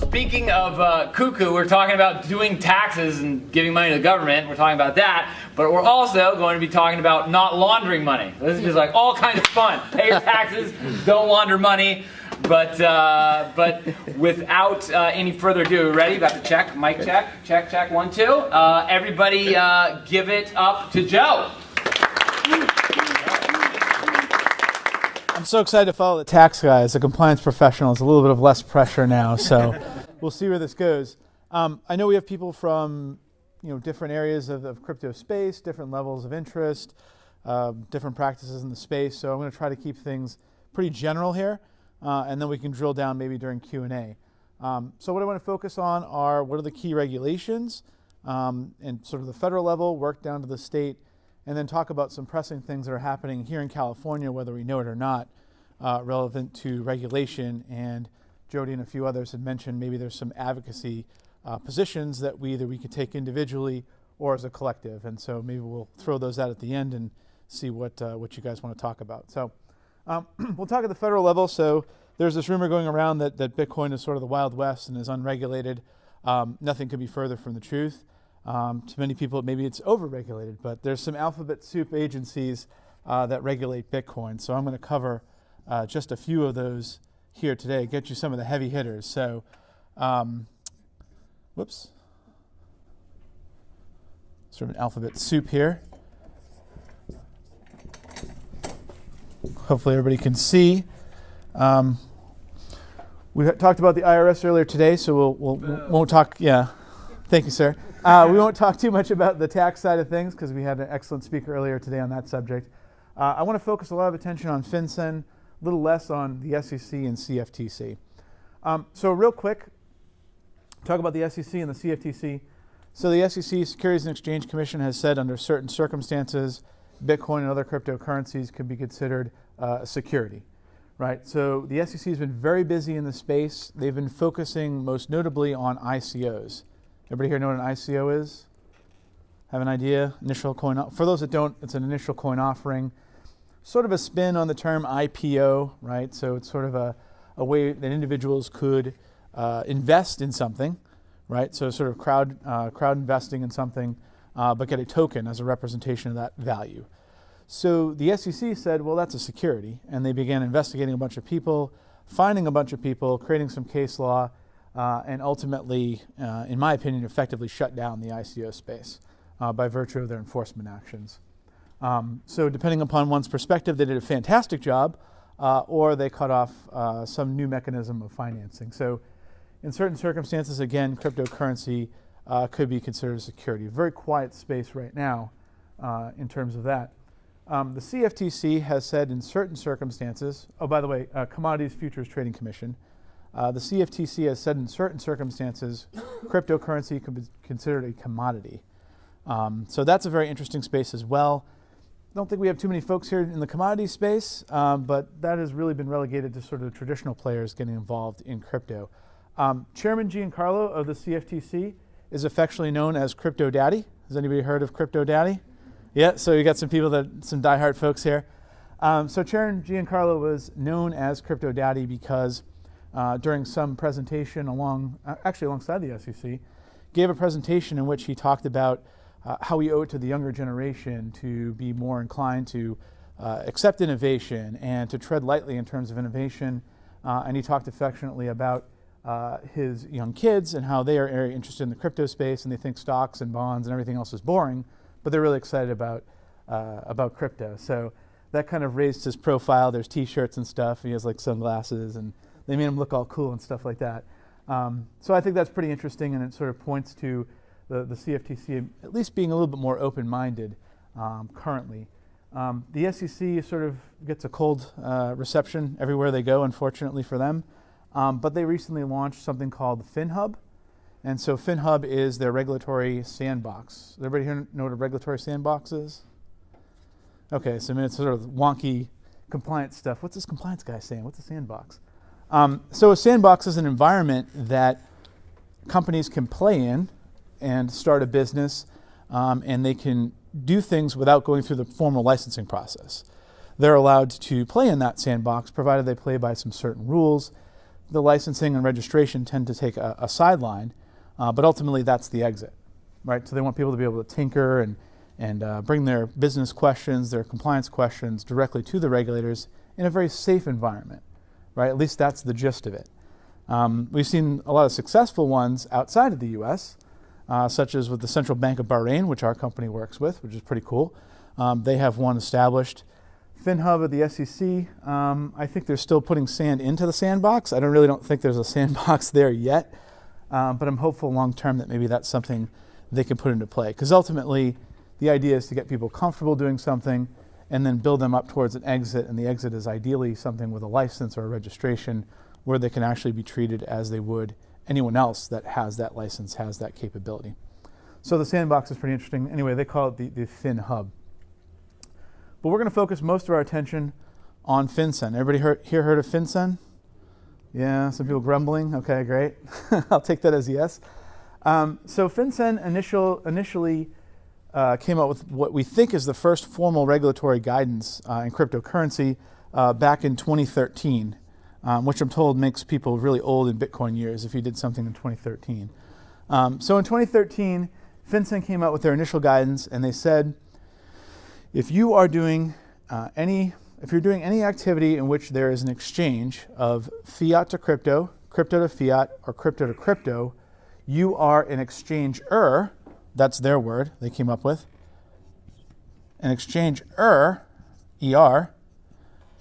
Speaking of cuckoo, we're talking about doing taxes and giving money to the government. We're talking about that, but we're also going to be talking about not laundering money. This is just like all kinds of fun. Pay your taxes, don't launder money. But without any further ado, ready? Got the check, mic check, 1, 2. Everybody give it up to Joe. I'm so excited to follow the tax guy as a compliance professional. It's a little bit of less pressure now, so we'll see where this goes. I know we have people from different areas of crypto space, different levels of interest, different practices in the space. So I'm going to try to keep things pretty general here, and then we can drill down maybe during Q&A. So what I want to focus on are what are the key regulations, and sort of the federal level, work down to the state, and then talk about some pressing things that are happening here in California, whether we know it or not, relevant to regulation. And Jody and a few others had mentioned maybe there's some advocacy positions that we could take individually or as a collective. And so maybe we'll throw those out at the end and see what you guys want to talk about. So we'll talk at the federal level. So there's this rumor going around that Bitcoin is sort of the Wild West and is unregulated. Nothing could be further from the truth. To many people, maybe it's overregulated, but there's some alphabet soup agencies that regulate Bitcoin. So I'm going to cover just a few of those here today, get you some of the heavy hitters. So, whoops. Sort of an alphabet soup here. Hopefully everybody can see. We talked about the IRS earlier today, so we won't talk. Yeah, thank you, sir. We won't talk too much about the tax side of things because we had an excellent speaker earlier today on that subject. I want to focus a lot of attention on FinCEN, a little less on the SEC and CFTC. So real quick, talk about the SEC and the CFTC. So the SEC, Securities and Exchange Commission, has said under certain circumstances, Bitcoin and other cryptocurrencies could be considered a security, right? So the SEC has been very busy in the space. They've been focusing most notably on ICOs. Everybody here know what an ICO is? Have an idea? Initial coin. For those that don't, it's an initial coin offering. Sort of a spin on the term IPO, right? So it's sort of a way that individuals could invest in something, right? So sort of crowd investing in something, but get a token as a representation of that value. So the SEC said, well, that's a security. And they began investigating a bunch of people, finding a bunch of people, creating some case law, and ultimately, in my opinion, effectively shut down the ICO space by virtue of their enforcement actions. So depending upon one's perspective, they did a fantastic job, or they cut off some new mechanism of financing. So in certain circumstances, again, cryptocurrency could be considered a security. Very quiet space right now in terms of that. The CFTC has said in certain circumstances, oh, by the way, Commodities Futures Trading Commission, the CFTC has said in certain circumstances, cryptocurrency could be considered a commodity. So that's a very interesting space as well. I don't think we have too many folks here in the commodity space, but that has really been relegated to sort of traditional players getting involved in crypto. Chairman Ciccolo of the CFTC is affectionately known as Crypto Daddy. Has anybody heard of Crypto Daddy? Yeah, so you got some people some diehard folks here. So Chairman Ciccolo was known as Crypto Daddy because during some presentation alongside the SEC, gave a presentation in which he talked about how we owe it to the younger generation to be more inclined to accept innovation and to tread lightly in terms of innovation. And he talked affectionately about his young kids and how they are very interested in the crypto space and they think stocks and bonds and everything else is boring, but they're really excited about crypto. So that kind of raised his profile. There's t-shirts and stuff. He has like sunglasses and they made him look all cool and stuff like that. So I think that's pretty interesting, and it sort of points to the CFTC at least being a little bit more open-minded currently. The SEC sort of gets a cold reception everywhere they go, unfortunately for them. But they recently launched something called FinHub. And so FinHub is their regulatory sandbox. Does everybody here know what a regulatory sandbox is? Okay, so I mean, it's sort of wonky compliance stuff. What's this compliance guy saying? What's a sandbox? So a sandbox is an environment that companies can play in and start a business, and they can do things without going through the formal licensing process. They're allowed to play in that sandbox, provided they play by some certain rules. the licensing and registration tend to take a sideline, but ultimately that's the exit, right? So they want people to be able to tinker and bring their business questions, their compliance questions directly to the regulators in a very safe environment, right? At least that's the gist of it. We've seen a lot of successful ones outside of the US, such as with the Central Bank of Bahrain, which our company works with, which is pretty cool. They have one established. FinHub of the SEC, I think they're still putting sand into the sandbox. I really don't think there's a sandbox there yet, but I'm hopeful long term that maybe that's something they can put into play. Because ultimately, the idea is to get people comfortable doing something and then build them up towards an exit, and the exit is ideally something with a license or a registration where they can actually be treated as they would anyone else that has that license, has that capability. So the sandbox is pretty interesting. Anyway, they call it the FinHub. But we're going to focus most of our attention on FinCEN. Everybody here heard of FinCEN? Yeah, some people grumbling. Okay, great. I'll take that as a yes. So FinCEN initially came out with what we think is the first formal regulatory guidance in cryptocurrency back in 2013, which I'm told makes people really old in Bitcoin years if you did something in 2013. So in 2013, FinCEN came out with their initial guidance, and they said, if you are doing any activity in which there is an exchange of fiat to crypto, crypto to fiat, or crypto to crypto, you are an exchanger. That's their word they came up with. An exchanger, ER,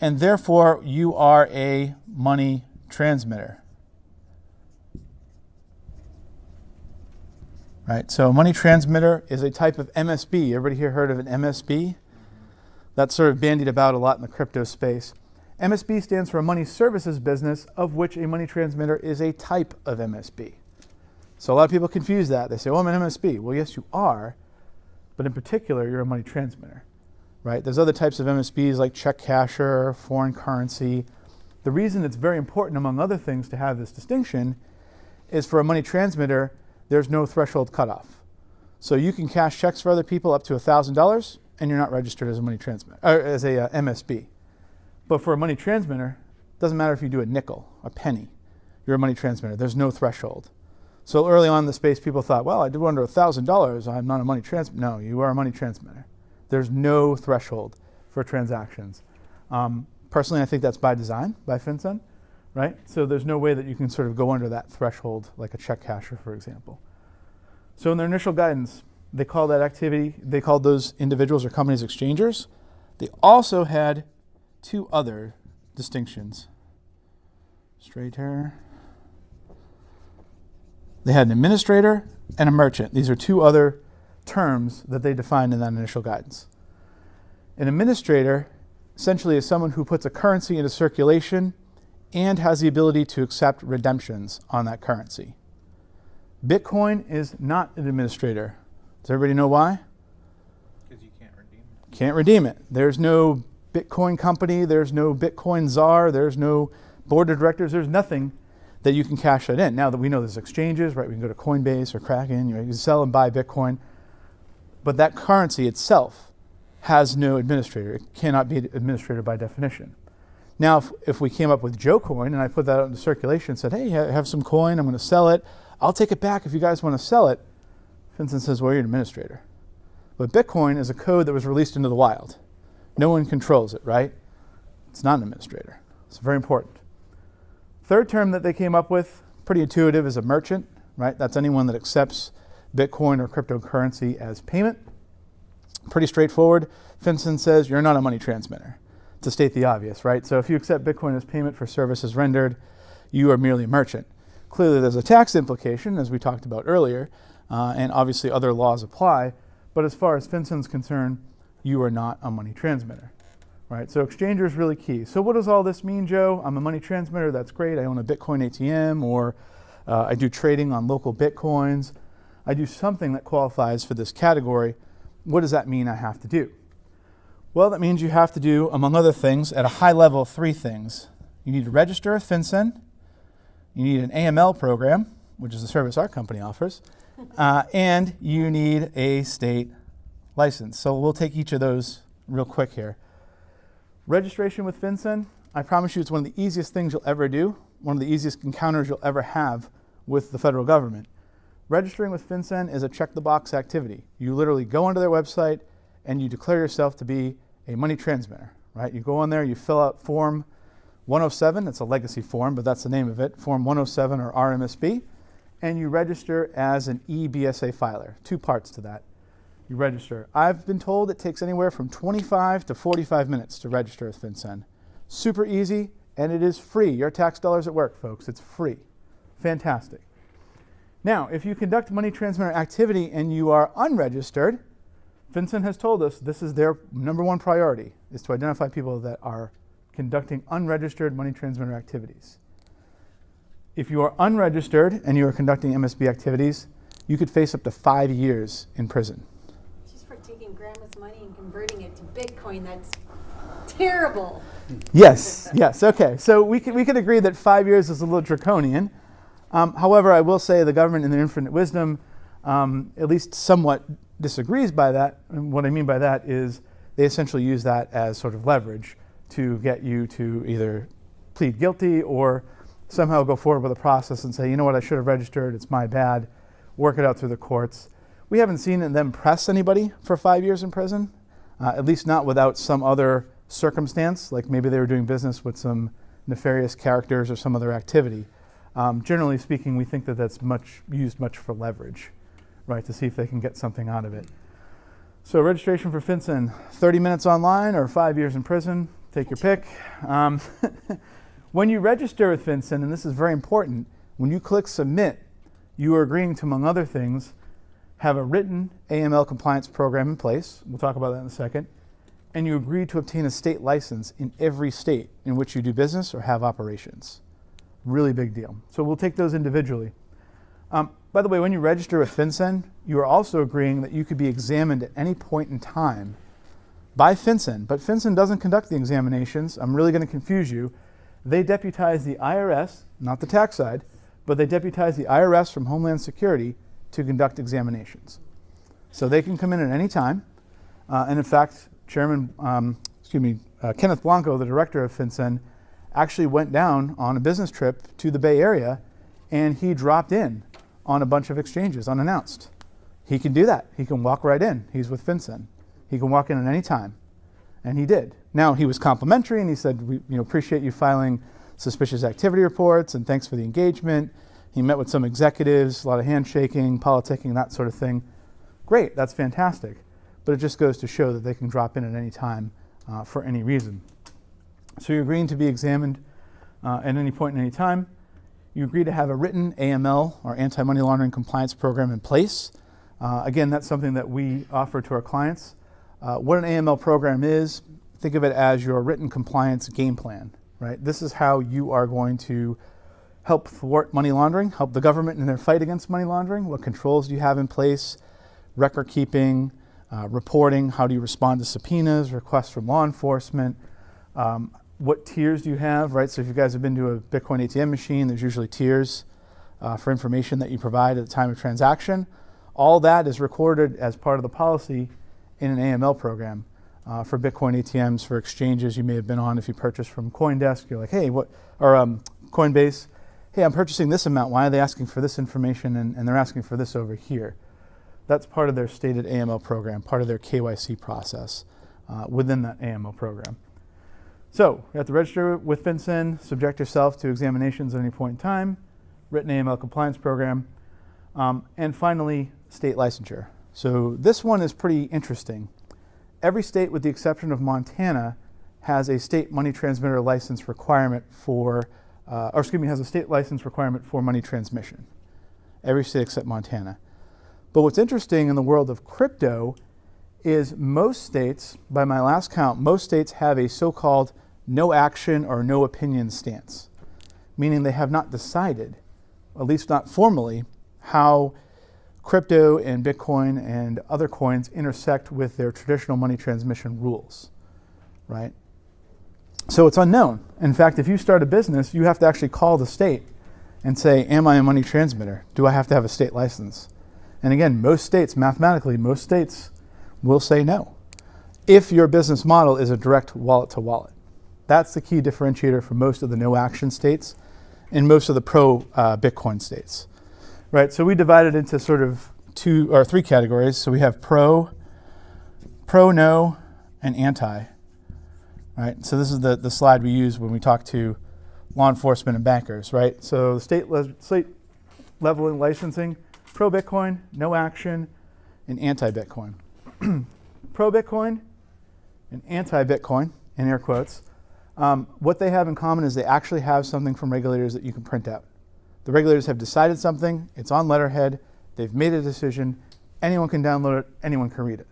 and therefore you are a money transmitter. Right, so a money transmitter is a type of MSB. Everybody here heard of an MSB? That's sort of bandied about a lot in the crypto space. MSB stands for a money services business, of which a money transmitter is a type of MSB. So a lot of people confuse that. They say, well, I'm an MSB. Well, yes, you are, but in particular, you're a money transmitter, right? There's other types of MSBs like check casher, foreign currency. The reason it's very important, among other things, to have this distinction is for a money transmitter, there's no threshold cutoff. So you can cash checks for other people up to $1,000, and you're not registered as a money transmitter, or as a MSB. But for a money transmitter, it doesn't matter if you do a nickel, a penny, you're a money transmitter. There's no threshold. So early on in the space, people thought, well, I do under $1,000, I'm not a money transmitter. No, you are a money transmitter. There's no threshold for transactions. Personally, I think that's by design, by FinCEN. Right? So there's no way that you can sort of go under that threshold like a check casher, for example. So in their initial guidance, they called that activity, they called those individuals or companies exchangers. They also had two other distinctions. Straight here. They had an administrator and a merchant. These are two other terms that they defined in that initial guidance. An administrator essentially is someone who puts a currency into circulation and has the ability to accept redemptions on that currency. Bitcoin is not an administrator. Does everybody know why? Because you can't redeem it. Can't redeem it. There's no Bitcoin company, there's no Bitcoin czar, there's no board of directors, there's nothing that you can cash that in. Now that we know there's exchanges, right? We can go to Coinbase or Kraken, you can sell and buy Bitcoin, but that currency itself has no administrator. It cannot be an administrator by definition. Now, if we came up with Joe Coin and I put that out into circulation and said, hey, I have some coin, I'm going to sell it, I'll take it back if you guys want to sell it, FinCEN says, well, you're an administrator. But Bitcoin is a code that was released into the wild. No one controls it, right? It's not an administrator. It's very important. Third term that they came up with, pretty intuitive, is a merchant, right? That's anyone that accepts Bitcoin or cryptocurrency as payment. Pretty straightforward. FinCEN says you're not a money transmitter. To state the obvious, right? So if you accept Bitcoin as payment for services rendered, you are merely a merchant. Clearly there's a tax implication, as we talked about earlier, and obviously other laws apply, but as far as FinCEN's concerned, you are not a money transmitter, right? So exchanger is really key. So what does all this mean, Joe? I'm a money transmitter, that's great. I own a Bitcoin ATM, or I do trading on local Bitcoins. I do something that qualifies for this category. What does that mean I have to do? Well, that means you have to do, among other things, at a high level, three things. You need to register with FinCEN. You need an AML program, which is a service our company offers. And you need a state license. So we'll take each of those real quick here. Registration with FinCEN, I promise you it's one of the easiest things you'll ever do. one of the easiest encounters you'll ever have with the federal government. Registering with FinCEN is a check-the-box activity. You literally go onto their website and you declare yourself to be a money transmitter, right? You go on there, you fill out Form 107, it's a legacy form, but that's the name of it, Form 107 or RMSB, and you register as an eBSA filer. 2 parts to that. You register. I've been told it takes anywhere from 25 to 45 minutes to register with FinCEN. Super easy, and it is free. Your tax dollars at work, folks. It's free. Fantastic. Now, if you conduct money transmitter activity and you are unregistered, FinCEN has told us this is their #1 priority, is to identify people that are conducting unregistered money transmitter activities. If you are unregistered and you are conducting MSB activities, you could face up to 5 years in prison. Just for taking grandma's money and converting it to Bitcoin, that's terrible. Yes, yes, okay. So we could agree that 5 years is a little draconian. However, I will say the government in their infinite wisdom at least somewhat disagrees by that. And what I mean by that is they essentially use that as sort of leverage to get you to either plead guilty or somehow go forward with a process and say, you know what, I should have registered, it's my bad, work it out through the courts. We haven't seen them press anybody for 5 years in prison, at least not without some other circumstance, like maybe they were doing business with some nefarious characters or some other activity. Generally speaking, we think that that's used much for leverage, right, to see if they can get something out of it. So registration for FinCEN, 30 minutes online or 5 years in prison, take your pick. When you register with FinCEN, and this is very important, when you click submit, you are agreeing to, among other things, have a written AML compliance program in place. We'll talk about that in a second. And you agree to obtain a state license in every state in which you do business or have operations. Really big deal. So we'll take those individually. By the way, when you register with FinCEN, you are also agreeing that you could be examined at any point in time by FinCEN, but FinCEN doesn't conduct the examinations. I'm really going to confuse you. They deputize the IRS, not the tax side, but they deputize the IRS from Homeland Security to conduct examinations. So they can come in at any time. And in fact, Kenneth Blanco, the director of FinCEN, actually went down on a business trip to the Bay Area, and he dropped in on a bunch of exchanges unannounced. He can do that. He can walk right in. He's with FinCEN. He can walk in at any time, and he did. Now, he was complimentary, and he said, we appreciate you filing suspicious activity reports, and thanks for the engagement. He met with some executives, a lot of handshaking, politicking, that sort of thing. Great, that's fantastic. But it just goes to show that they can drop in at any time for any reason. So you're agreeing to be examined at any point in any time. You agree to have a written AML or anti-money laundering compliance program in place. Again, that's something that we offer to our clients. What an AML program is, think of it as your written compliance game plan, right? This is how you are going to help thwart money laundering, help the government in their fight against money laundering. What controls do you have in place? Record keeping, reporting, how do you respond to subpoenas, requests from law enforcement, what tiers do you have, right? So if you guys have been to a Bitcoin ATM machine, there's usually tiers for information that you provide at the time of transaction. All that is recorded as part of the policy in an AML program for Bitcoin ATMs, for exchanges you may have been on. If you purchase from CoinDesk, you're like, hey, Coinbase, hey, I'm purchasing this amount. Why are they asking for this information and they're asking for this over here? That's part of their stated AML program, part of their KYC process within that AML program. So you have to register with FinCEN, subject yourself to examinations at any point in time, written AML compliance program, and finally, state licensure. So this one is pretty interesting. Every state, with the exception of Montana, has a state money transmitter license requirement has a state license requirement for money transmission. Every state except Montana. But what's interesting in the world of crypto is most states, by my last count, most states have a so-called no action or no opinion stance, meaning they have not decided, at least not formally, how crypto and Bitcoin and other coins intersect with their traditional money transmission rules, right? So it's unknown. In fact, if you start a business, you have to actually call the state and say, am I a money transmitter? Do I have to have a state license? And again, most states, mathematically, most states will say no, if your business model is a direct wallet-to-wallet. That's the key differentiator for most of the no-action states, in most of the pro Bitcoin states, right? So we divided into sort of 2 or 3 categories. So we have pro, no, and anti, right? So this is the slide we use when we talk to law enforcement and bankers, right? So the state level licensing, pro Bitcoin, no action, and anti Bitcoin. Pro Bitcoin and anti Bitcoin, in air quotes, what they have in common is they actually have something from regulators that you can print out. The regulators have decided something, it's on letterhead, they've made a decision, anyone can download it, anyone can read it.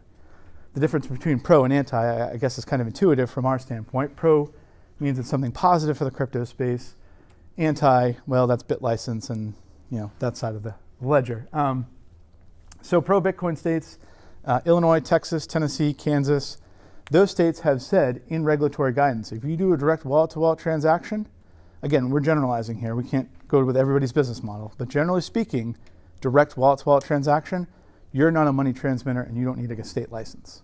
The difference between pro and anti, I guess, is kind of intuitive from our standpoint. Pro means it's something positive for the crypto space. Anti, well, that's BitLicense and that side of the ledger. So pro Bitcoin states, Illinois, Texas, Tennessee, Kansas, those states have said in regulatory guidance, if you do a direct wallet-to-wallet transaction, again, we're generalizing here, we can't go with everybody's business model, but generally speaking, direct wallet-to-wallet transaction, you're not a money transmitter and you don't need a state license,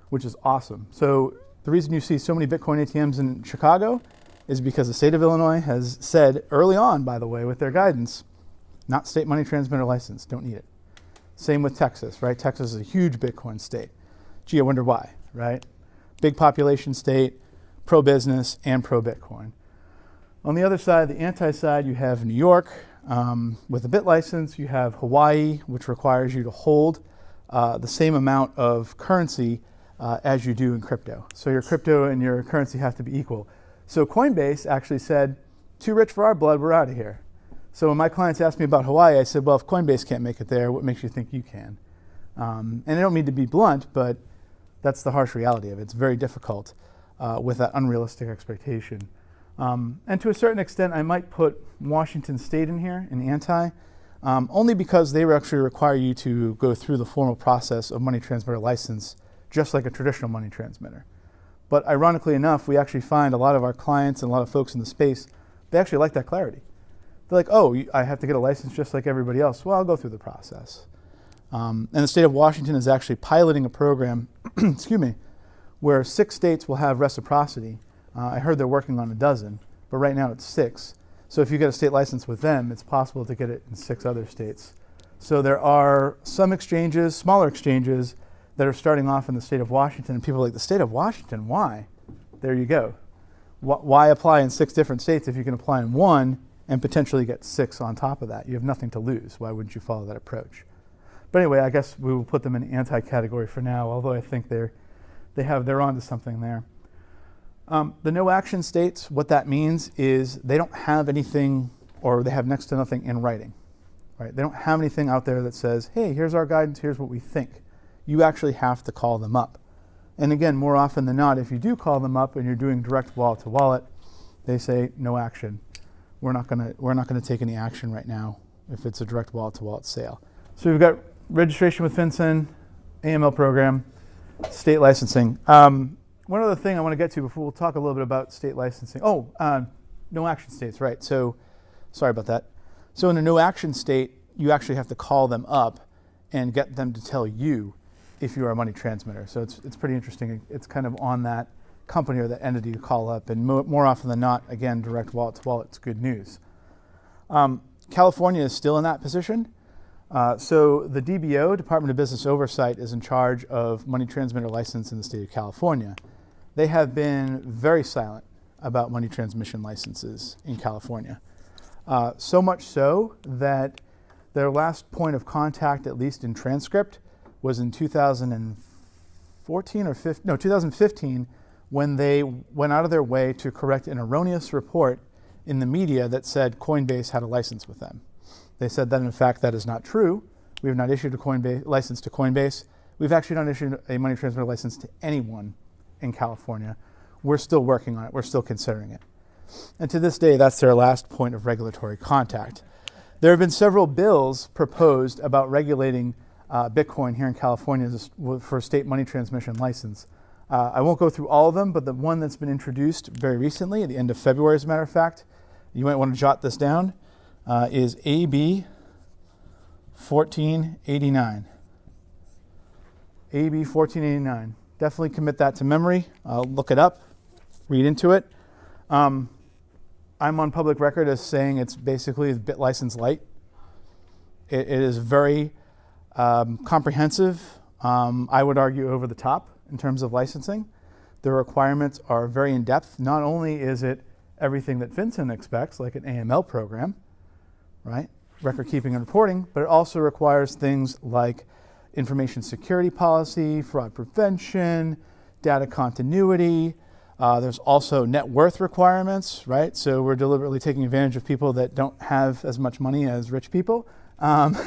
which is awesome. So the reason you see so many Bitcoin ATMs in Chicago is because the state of Illinois has said early on, by the way, with their guidance, not state money transmitter license, don't need it. Same with Texas, right? Texas is a huge Bitcoin state. Gee, I wonder why, right? Big population state, pro-business and pro-Bitcoin. On the other side, the anti-side, you have New York with a bit license. You have Hawaii, which requires you to hold the same amount of currency as you do in crypto. So your crypto and your currency have to be equal. So Coinbase actually said, too rich for our blood, we're out of here. So when my clients asked me about Hawaii, I said, well, if Coinbase can't make it there, what makes you think you can? And I don't mean to be blunt, but that's the harsh reality of it. It's very difficult with that unrealistic expectation. And to a certain extent, I might put Washington State in here, in anti, only because they actually require you to go through the formal process of money transmitter license, just like a traditional money transmitter. But ironically enough, we actually find a lot of our clients and a lot of folks in the space, they actually like that clarity. They're like, oh, I have to get a license just like everybody else. Well, I'll go through the process. And the state of Washington is actually piloting a program, excuse me, where 6 states will have reciprocity. I heard they're working on 12, but right now it's 6. So if you get a state license with them, it's possible to get it in 6 other states. So there are some exchanges, smaller exchanges, that are starting off in the state of Washington, and people are like, the state of Washington, why? There you go. Why apply in 6 different states if you can apply in 1 and potentially get 6 on top of that? You have nothing to lose. Why wouldn't you follow that approach? But anyway, I guess we will put them in anti-category for now, although I think they're onto something there. The no action states, what that means is they don't have anything, or they have next to nothing in writing, right? They don't have anything out there that says, hey, here's our guidance, here's what we think. You actually have to call them up. And again, more often than not, if you do call them up and you're doing direct wallet to wallet, they say no action. We're not gonna take any action right now if it's a direct wallet to wallet sale. So we've got registration with FinCEN, AML program, state licensing. One other thing I want to get to before we'll talk a little bit about state licensing. No action states, right? So sorry about that. So in a no action state, you actually have to call them up and get them to tell you if you are a money transmitter. So it's pretty interesting. It's kind of on that company or that entity to call up, and more often than not, again, direct wallet to wallet, it's good news. California is still in that position. So the DBO, Department of Business Oversight, is in charge of money transmitter license in the state of California. They have been very silent about money transmission licenses in California. So much so that their last point of contact, at least in transcript, was in 2015, when they went out of their way to correct an erroneous report in the media that said Coinbase had a license with them. They said that, in fact, that is not true. We have not issued a Coinbase license to Coinbase. We've actually not issued a money transmitter license to anyone in California. We're still working on it. We're still considering it. And to this day, that's their last point of regulatory contact. There have been several bills proposed about regulating Bitcoin here in California for state money transmission license. I won't go through all of them, but the one that's been introduced very recently, at the end of February, as a matter of fact, you might want to jot this down, is AB 1489. AB 1489. Definitely commit that to memory. Look it up, read into it. I'm on public record as saying it's basically Bit License Lite. It is very comprehensive. I would argue over the top in terms of licensing. The requirements are very in-depth. Not only is it everything that FinCEN expects, like an AML program, right? Record keeping and reporting, but it also requires things like information security policy, fraud prevention, data continuity. There's also net worth requirements, right? So we're deliberately taking advantage of people that don't have as much money as rich people. And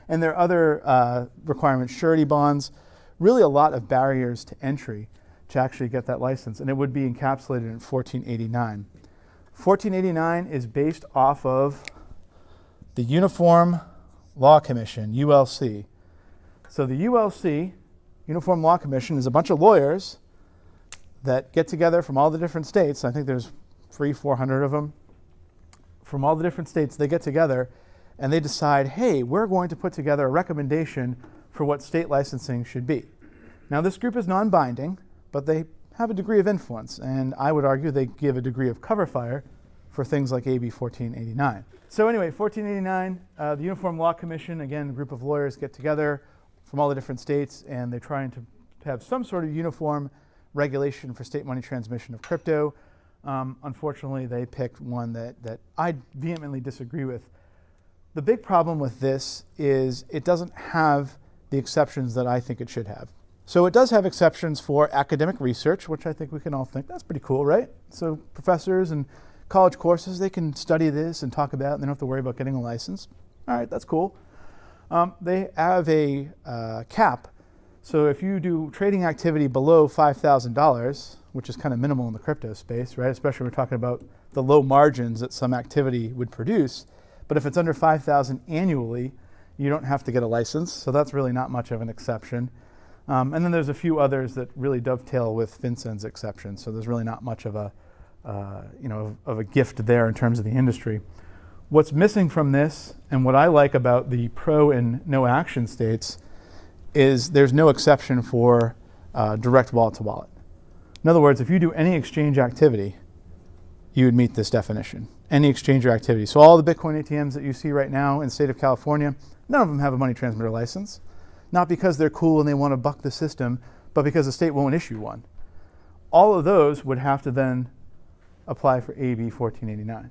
there are other requirements, surety bonds, really a lot of barriers to entry to actually get that license. And it would be encapsulated in 1489. 1489 is based off of the Uniform Law Commission, ULC. So the ULC, Uniform Law Commission, is a bunch of lawyers that get together from all the different states. I think there's 400 of them. From all the different states, they get together and they decide, hey, we're going to put together a recommendation for what state licensing should be. Now, this group is non-binding, but they have a degree of influence, and I would argue they give a degree of cover fire for things like AB 1489. So anyway, 1489, the Uniform Law Commission, again, a group of lawyers get together from all the different states, and they're trying to have some sort of uniform regulation for state money transmission of crypto. Unfortunately, they picked one that I vehemently disagree with. The big problem with this is it doesn't have the exceptions that I think it should have. So it does have exceptions for academic research, which I think we can all think that's pretty cool, right? So professors and college courses, they can study this and talk about it, and they don't have to worry about getting a license. All right, that's cool. They have a cap. So if you do trading activity below $5,000, which is kind of minimal in the crypto space, right? Especially when we're talking about the low margins that some activity would produce. But if it's under $5,000 annually, you don't have to get a license. So that's really not much of an exception. And then there's a few others that really dovetail with FinCEN's exception. So there's really not much of a of a gift there in terms of the industry. What's missing from this, and what I like about the pro and no action states, is there's no exception for direct wallet to wallet. In other words, if you do any exchange activity, you would meet this definition. Any exchange or activity. So all the Bitcoin ATMs that you see right now in the state of California, none of them have a money transmitter license. Not because they're cool and they want to buck the system, but because the state won't issue one. All of those would have to then apply for AB 1489.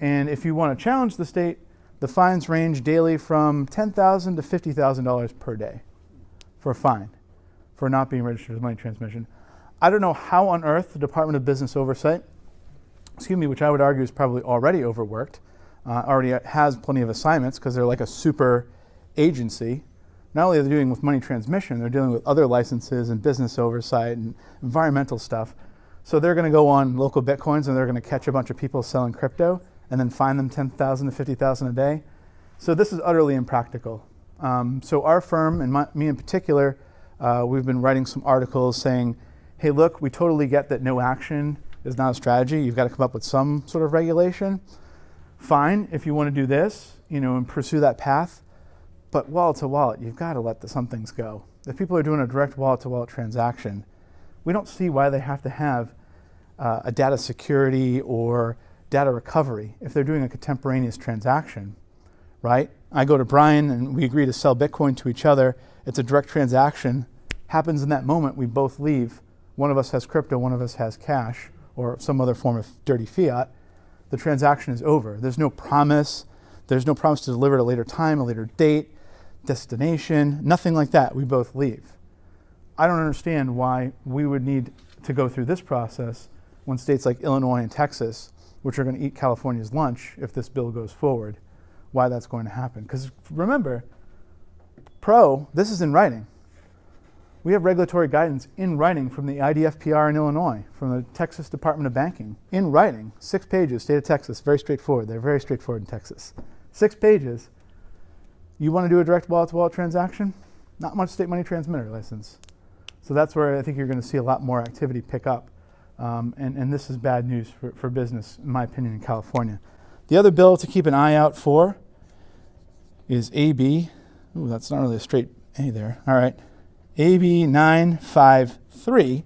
And if you want to challenge the state, the fines range daily from $10,000 to $50,000 per day for a fine for not being registered as money transmission. I don't know how on earth the Department of Business Oversight, which I would argue is probably already overworked, already has plenty of assignments because they're like a super agency. Not only are they dealing with money transmission, they're dealing with other licenses and business oversight and environmental stuff. So they're going to go on local Bitcoins and they're going to catch a bunch of people selling crypto and then fine them $10,000 to $50,000 a day. So this is utterly impractical. So our firm, and me in particular, we've been writing some articles saying, hey, look, we totally get that no action is not a strategy. You've got to come up with some sort of regulation. Fine, if you want to do this, and pursue that path. But wallet to wallet, you've got to let some things go. If people are doing a direct wallet to wallet transaction, we don't see why they have to have a data security or data recovery if they're doing a contemporaneous transaction, right? I go to Brian and we agree to sell Bitcoin to each other. It's a direct transaction. Happens in that moment, we both leave. One of us has crypto, one of us has cash or some other form of dirty fiat. The transaction is over. There's no promise. There's no promise to deliver at a later time, a later date, destination, nothing like that. We both leave. I don't understand why we would need to go through this process when states like Illinois and Texas, which are going to eat California's lunch if this bill goes forward, why that's going to happen. Because remember, this is in writing. We have regulatory guidance in writing from the IDFPR in Illinois, from the Texas Department of Banking, in writing, 6 pages, state of Texas, very straightforward. They're very straightforward in Texas. 6 pages. You want to do a direct wallet-to-wallet transaction? Not much state money transmitter license. So that's where I think you're going to see a lot more activity pick up. And this is bad news for business, in my opinion, in California. The other bill to keep an eye out for is AB. Ooh, that's not really a straight A there. All right. AB 953,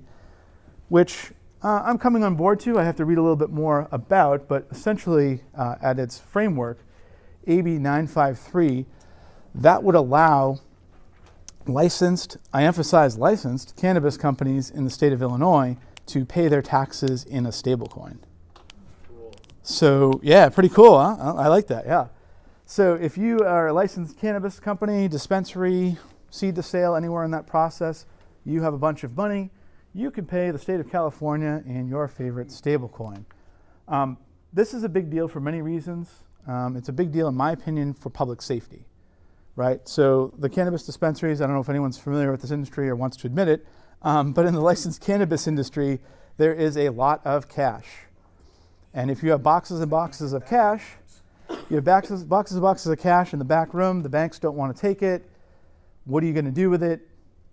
which I'm coming on board too. I have to read a little bit more about, but essentially at its framework, AB 953, that would allow licensed, I emphasize licensed, cannabis companies in the state of Illinois to pay their taxes in a stablecoin. Cool. So yeah, pretty cool, huh? I like that, yeah. So if you are a licensed cannabis company, dispensary, seed to sale, anywhere in that process, you have a bunch of money, you can pay the state of California in your favorite stablecoin. This is a big deal for many reasons. It's a big deal, in my opinion, for public safety, right? So the cannabis dispensaries, I don't know if anyone's familiar with this industry or wants to admit it, but in the licensed cannabis industry, there is a lot of cash. And if you have boxes and boxes of cash, you have boxes and boxes of cash in the back room, the banks don't want to take it. What are you going to do with it?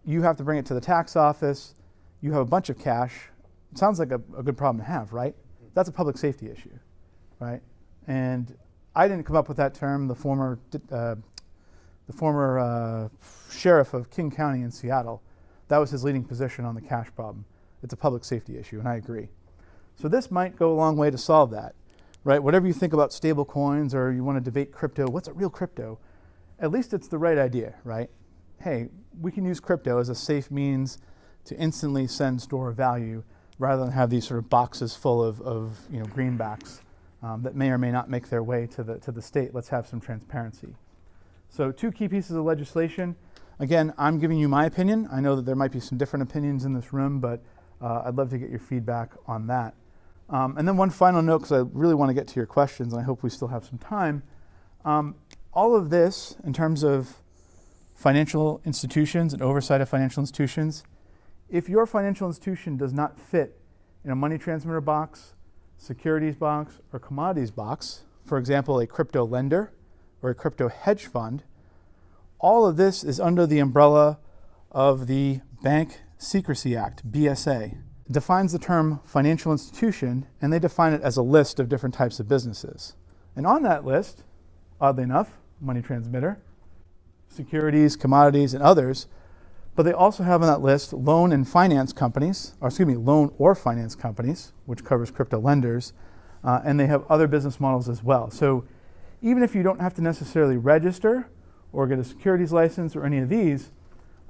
You have to bring it to the tax office. You have a bunch of cash. It sounds like a good problem to have, right? That's a public safety issue, right? And I didn't come up with that term. The former sheriff of King County in Seattle, that was his leading position on the cash problem. It's a public safety issue, and I agree. So this might go a long way to solve that, right? Whatever you think about stable coins or you want to debate crypto, what's a real crypto? At least it's the right idea, right? Hey, we can use crypto as a safe means to instantly send, store value rather than have these sort of boxes full of greenbacks that may or may not make their way to the state. Let's have some transparency. So 2 key pieces of legislation. Again, I'm giving you my opinion. I know that there might be some different opinions in this room, but I'd love to get your feedback on that. And then one final note, because I really want to get to your questions, and I hope we still have some time. All of this, in terms of financial institutions and oversight of financial institutions, if your financial institution does not fit in a money transmitter box, securities box, or commodities box, for example, a crypto lender or a crypto hedge fund, all of this is under the umbrella of the Bank Secrecy Act, BSA. It defines the term financial institution, and they define it as a list of different types of businesses. And on that list, oddly enough, money transmitter, securities, commodities, and others, but they also have on that list loan or finance companies, which covers crypto lenders, and they have other business models as well. So even if you don't have to necessarily register or get a securities license or any of these,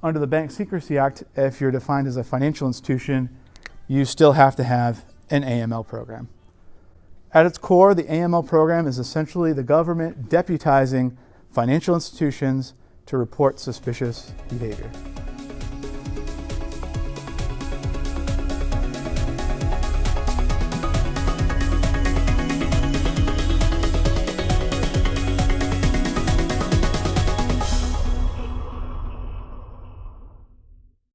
under the Bank Secrecy Act, if you're defined as a financial institution, you still have to have an AML program. At its core, the AML program is essentially the government deputizing financial institutions to report suspicious behavior.